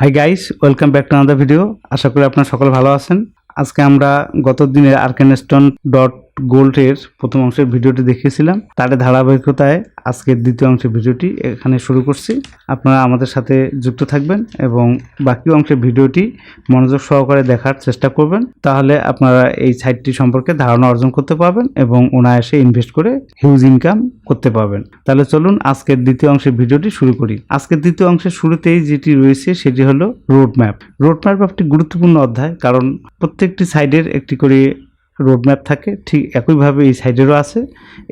High guys, welcome back to another video. আশা করি আপনারা সকলে ভালো আছেন। আজকে আমরা গত দিনের আর্কানস্টোন ডট গোল্ডের প্রথম অংশের ভিডিওটি দেখিয়েছিলাম, তার ধারাবাহিকতায় আজকের দ্বিতীয় অংশের ভিডিওটি এখানে শুরু করছি। আপনারা আমাদের সাথে যুক্ত থাকবেন এবং বাকি অংশের ভিডিওটি মনোযোগ সহকারে দেখার চেষ্টা করবেন, তাহলে আপনারা এই সাইটটি সম্পর্কে ধারণা অর্জন করতে পারবেন এবং অনায়াসে ইনভেস্ট করে হিউজ ইনকাম করতে পারবেন। তাহলে চলুন আজকের দ্বিতীয় অংশের ভিডিওটি শুরু করি। আজকের দ্বিতীয় অংশের শুরুতেই যেটি রয়েছে সেটি হলো রোডম্যাপ। রোডম্যাপ একটি গুরুত্বপূর্ণ অধ্যায়, কারণ প্রত্যেকটি সাইডের একটি করে রোডম্যাপ থাকে, ঠিক একইভাবে এই সাইডেরও আছে।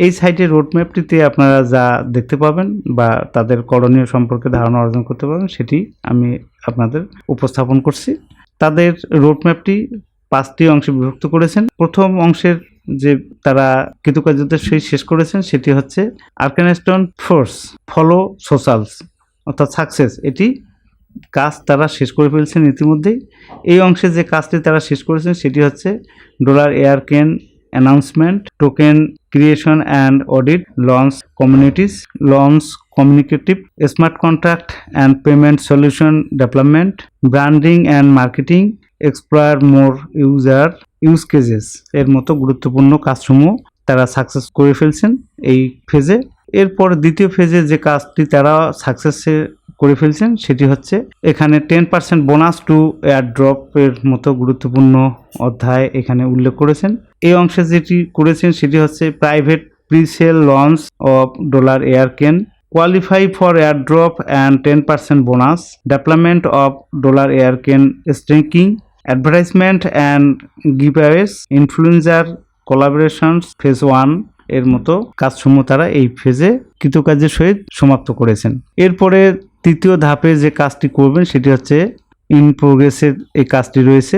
এই সাইডের রোডম্যাপটিতে আপনারা যা দেখতে পাবেন বা তাদের করণীয় সম্পর্কে ধারণা অর্জন করতে পারবেন, সেটি আমি আপনাদের উপস্থাপন করছি। তাদের রোডম্যাপটি 5টি অংশে বিভক্ত করেছেন। প্রথম অংশের যে তারা কৃতকার্যতা শেষ করেছেন সেটি হচ্ছে আর্কানস্টোন ফোর্স ফলো সোশ্যালস অর্থাৎ সাকসেস। এটি কাজ তারা শেষ করে ফেলছেন ইতিমধ্যেই। এই অংশে যে কাজটি তারা শেষ করেছেন সেটি হচ্ছে dollar Aircane announcement, token creation and audit, launch communities, launch communicative, smart contract and payment solution development, branding and marketing, explore more use cases এর মতো গুরুত্বপূর্ণ কাজসমূহ তারা সাকসেস করে ফেলছেন এই ফেজে। এরপর দ্বিতীয় ফেজে যে কাজটি তারা সাকসেসে করে ফেলছেন সেটি হচ্ছে এখানে 10% বোনাস টু এয়ারড্রপ এর মতো গুরুত্বপূর্ণ অধ্যায় এখানে উল্লেখ করেছেন। এই অংশে যেটি করেছেন সেটি হচ্ছে private presale launch of dollar Aircane, qualify for airdrop and 10% bonus, development of dollar aircan staking, advertisement and giveaways, influencer collaborations phase 1 এর মতো কাজসমূহ তারা এই ফেজে কৃতকার্যের সহিত সমাপ্ত করেছেন। এরপরে তৃতীয় ধাপে যে কাজটি করবেন সেটি হচ্ছে ইন প্রোগ্রেসের এই কাজটি রয়েছে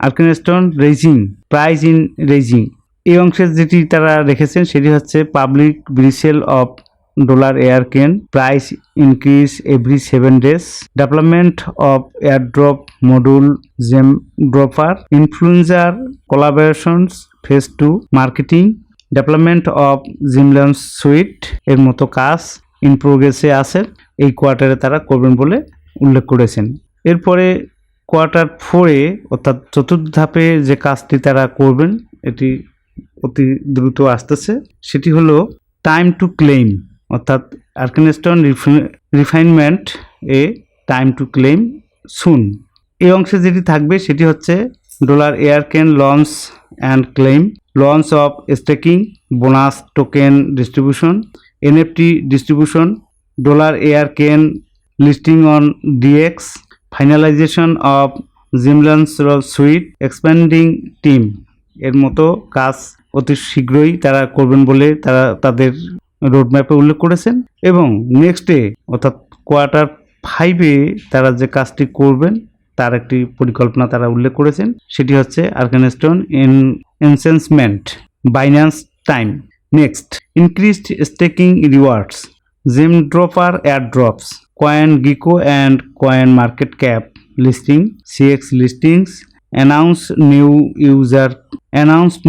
Arcanestone raising, prize in raising. এই অংশের যেটি তারা রেখেছেন সেটি হচ্ছে public presale of dollar Aircane, price increase every 7 days, development of airdrop module gem dropper, influencer collaborations phase 2, marketing, development of Gimlons suite এর মতো কাজ ইন প্রোগ্রেসে আছে। এই কোয়ার্টারে তারা করবেন বলে উল্লেখ করেছেন। এরপরে কোয়ার্টার 4-এ অর্থাৎ চতুর্থ ধাপে যে কাজটি তারা করবেন এটি অতি দ্রুত আসতেছে, সেটি হলো টাইম টু ক্লেম অর্থাৎ Arcanestone refinement a time to claim soon. এই অংশে যেটি থাকবে সেটি হচ্ছে dollar Aircane launch and claim, launch of staking, bonus token distribution, NFT distribution, dollar Aircane listing on DEX, finalization of Gimlons suite, expanding team এর মতো কাজ অতি শীঘ্রই তারা করবেন বলে তারা তাদের রোডম্যাপে উল্লেখ করেছেন। এবং নেক্সটে অর্থাৎ কোয়ার্টার 5-এ তারা যে কাজটি করবেন তার একটি পরিকল্পনা তারা উল্লেখ করেছেন, সেটি হচ্ছে Arcanestone enhancement, Binance time, next increased staking rewards, gem dropper airdrops, CoinGecko and CoinMarketCap listing, CEX listings, announce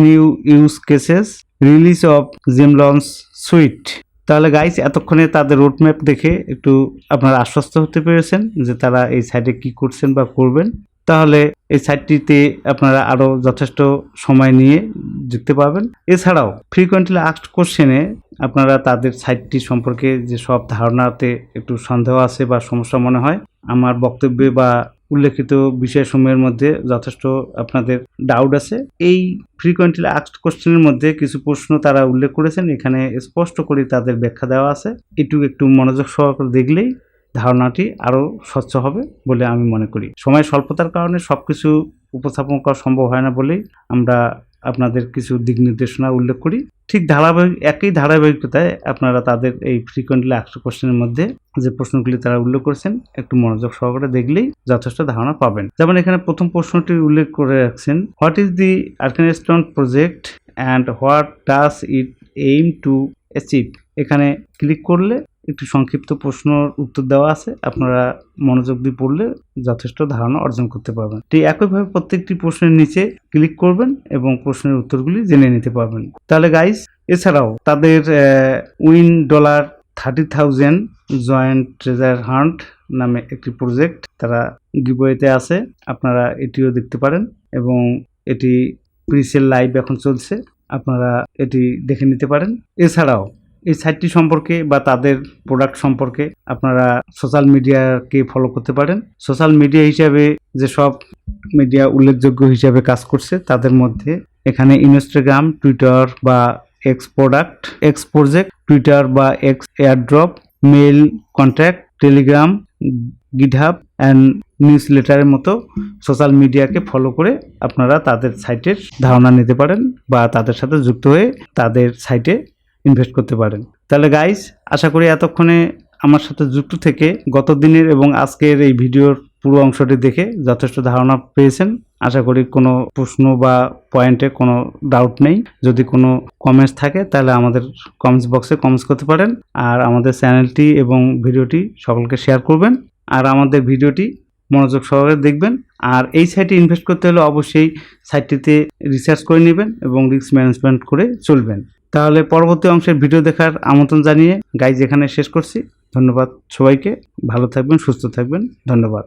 new use cases, release of Gimlons suite. তাহলে গাইস এতক্ষণে তাদের রোডম্যাপ দেখে একটু আপনারা আশ্বস্ত হতে পেরেছেন যে তারা এই সাইডে কি করছেন বা করবেন। তাহলে এই সাইটটিতে আপনারা আরও যথেষ্ট সময় নিয়ে দেখতে পাবেন। এছাড়াও ফ্রিকোয়েন্টলি আস্কড কোশ্চেনে আপনারা তাদের সাইটটি সম্পর্কে যে সব ধারণাতে একটু সন্দেহ আছে বা সমস্যা মনে হয়, আমার বক্তব্যে বা উল্লেখিত বিষয়সমূহের মধ্যে যথেষ্ট আপনাদের ডাউট আছে, এই ফ্রিকোয়েন্টলি আস্কড কোশ্চেনের মধ্যে কিছু প্রশ্ন তারা উল্লেখ করেছেন, এখানে স্পষ্ট করে তাদের ব্যাখ্যা দেওয়া আছে। একটু মনোযোগ সহকারে দেখলেই ধারণাটি আরও স্বচ্ছ হবে বলে আমি মনে করি। সময় স্বল্পতার কারণে সব কিছু উপস্থাপন করা সম্ভব হয় না বলেই আমরা আপনাদের কিছু দিক নির্দেশনা উল্লেখ করি। ঠিক একই ধারাবাহিকতায় আপনারা তাদের এই ফ্রিকোয়েন্টলি আস্কড কোশ্চেনের মধ্যে যে প্রশ্নগুলি তারা উল্লেখ করেছেন একটু মনোযোগ সহকারে দেখলেই যথেষ্ট ধারণা পাবেন। যেমন এখানে প্রথম প্রশ্নটি উল্লেখ করে রাখছেন, what is the Arcanestone project and what does it aim to achieve. এখানে ক্লিক করলে একটি সংক্ষিপ্ত প্রশ্নের উত্তর দেওয়া আছে, আপনারা মনোযোগ দিয়ে পড়লে যথেষ্ট ধারণা অর্জন করতে পারবেন। ঠিক একইভাবে প্রত্যেকটি প্রশ্নের নিচে ক্লিক করবেন এবং প্রশ্নের উত্তরগুলি জেনে নিতে পারবেন। তাহলে গাইস এছাড়াও তাদের $30,000 জয়েন্ট ট্রেজার হান্ট নামে একটি প্রজেক্ট তারা গিভওয়েতে আছে, আপনারা এটিও দেখতে পারেন এবং এটি প্রিসেল লাইভ এখন চলছে, আপনারা এটি দেখে নিতে পারেন। এছাড়াও এই সাইটটি সম্পর্কে বা তাদের প্রোডাক্ট সম্পর্কে আপনারা সোশ্যাল মিডিয়াকে ফলো করতে পারেন। সোশ্যাল মিডিয়া হিসাবে যেসব মিডিয়া উল্লেখযোগ্য হিসাবে কাজ করছে তাদের মধ্যে এখানে ইনস্টাগ্রাম, টুইটার বা X product, X project, Twitter বা X airdrop, mail contact, Telegram, GitHub and নিউজ লেটারের মতো সোশ্যাল মিডিয়াকে ফলো করে আপনারা তাদের সাইটের ধারণা নিতে পারেন বা তাদের সাথে যুক্ত হয়ে তাদের সাইটে ইনভেস্ট করতে পারেন। তাহলে গাইস, আশা করি এতক্ষণে আমার সাথে যুক্ত থেকে গত দিনের এবং আজকের এই ভিডিওর পুরো অংশটি দেখে যথেষ্ট ধারণা পেয়েছেন। আশা করি কোনো প্রশ্ন বা পয়েন্টে কোনো ডাউট নেই। যদি কোনো কমেন্টস থাকে তাহলে আমাদের কমেন্টস বক্সে কমেন্টস করতে পারেন। আর আমাদের চ্যানেলটি এবং ভিডিওটি সকলকে শেয়ার করবেন। আর আমাদের ভিডিওটি মনোযোগ সহকারে দেখবেন। আর এই সাইটে ইনভেস্ট করতে হলে অবশ্যই সাইটটিতে রিসার্চ করে নেবেন এবং রিস্ক ম্যানেজমেন্ট করে চলবেন। তাহলে পরবর্তী অংশের ভিডিও দেখার আমন্ত্রণ জানিয়ে গাইজ এখানে শেষ করছি। ধন্যবাদ সবাইকে, ভালো থাকবেন, সুস্থ থাকবেন, ধন্যবাদ।